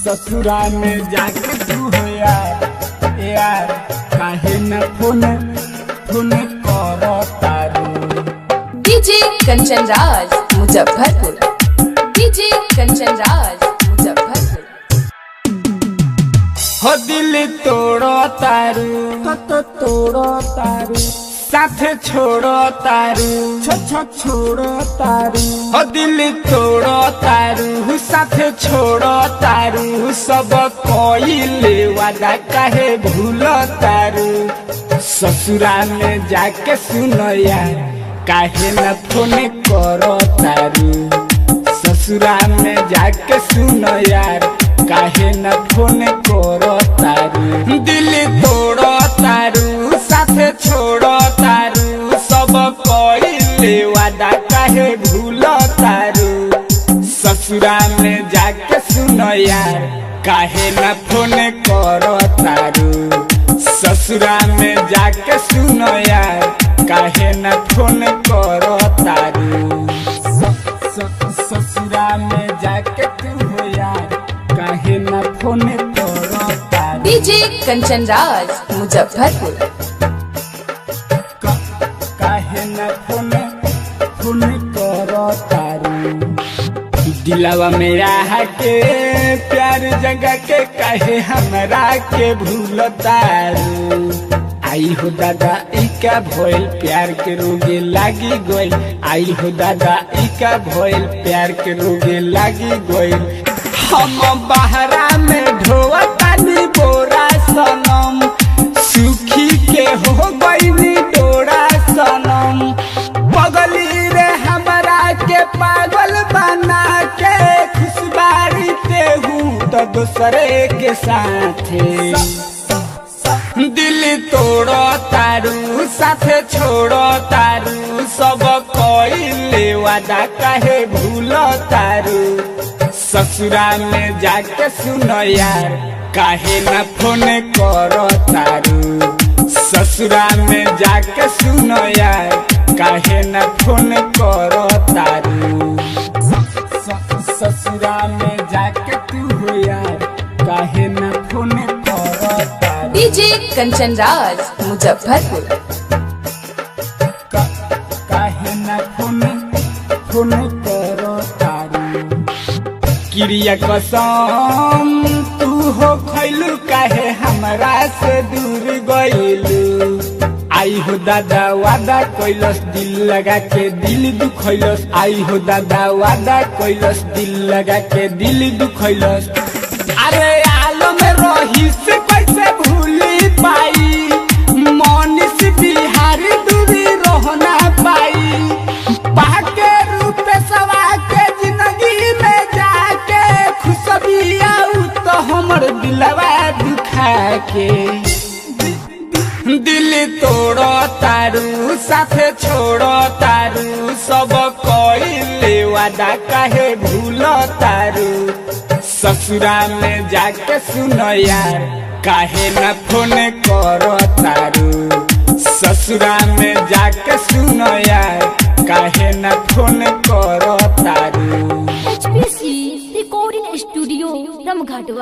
ससुरा में जाके तू हो यार काहे न फोन करो तारू। DJ Kanchan Raj Muzaffarpur, DJ Kanchan Raj Muzaffarpur. हो दिल तोड़ो तारू तो तोड़ो तारू, साथ छोड़ो तारू छोड़ो तारू। हो दिल तोड़ो तारू साथ छोड़ो तारू, सब कोइले वादा काहे भूलो तारू। ससुरा में जाके सुनो यार काहे न फोन करो तारू। ससुरा में जाके सुनो यार काहे न फोन करो तारू। दिल तोड़ो तारू साथ छोड़ो तारू, सब कोइले वादा काहे भूलो तारू। ससुरा में जाके सुनो यार काहे न फोन करो तारू। ससुरा में जाके सुनो यार काहे न फोन करो तारू। ससुरा में जाके तू हो यार काहे न फोन करो तारू। डीजे कंचन राज मुजफ्फरपुर। काहे न फोन करो तारू। दिलावा में आहा के प्यार जगह के काहे हमरा के भूल तारू। आई हो दादा इका भइल प्यार के रोगे लागी गइल। आई हो दादा इका भइल प्यार के रोगे लागी गइल। हम बहरा में ढोवतानी बोरा सनम, सुखी के हो गइनी डोरा सनम। पगली रे हमरा के पागल बना के, खुशबारी ते हूँ तो दूसरे के साथे। दिल तोड़ो तारू साथ छोड़ो तारू, सब कोइले वादा काहे भूलो तारू। ससुरा में जाके सुनो यार काहे न फोन करो तारू। ससुरा में जाके सुनो यार काहे न फोन करो तारू। ससुरा में जाके तू हो यार काहे न फोन करो तारू। डीजे कंचन राज मुजफ्फरपुर। काहे न फोन करो तारू। क्रिया कसम तू हो खैलू काहे हमरा से दूर गइलू। आई हो दादा वादा कैलस दिल लगा के दिल दुखैलस। आई हो दादा वादा कैलस दिल लगा के दिल दुखैलस। अरे आलो में रही से कैसे भूली पाई, मनीष बिहारी दूरी रहना पाई। पाके रूप सवा के जिंदगी में जाके, खुशबी आऊ तो हमर दिलवा दुखा के। दिल तोड़ो तारू साथ छोड़ो तारू, सब कोइले वादा काहे भूलो तारू। ससुरा में जाके सुनो यार काहे न फोन करो तारू। ससुरा में जाके सुनो यार काहे न फोन करो तारू। HPC recording studio रमघाट।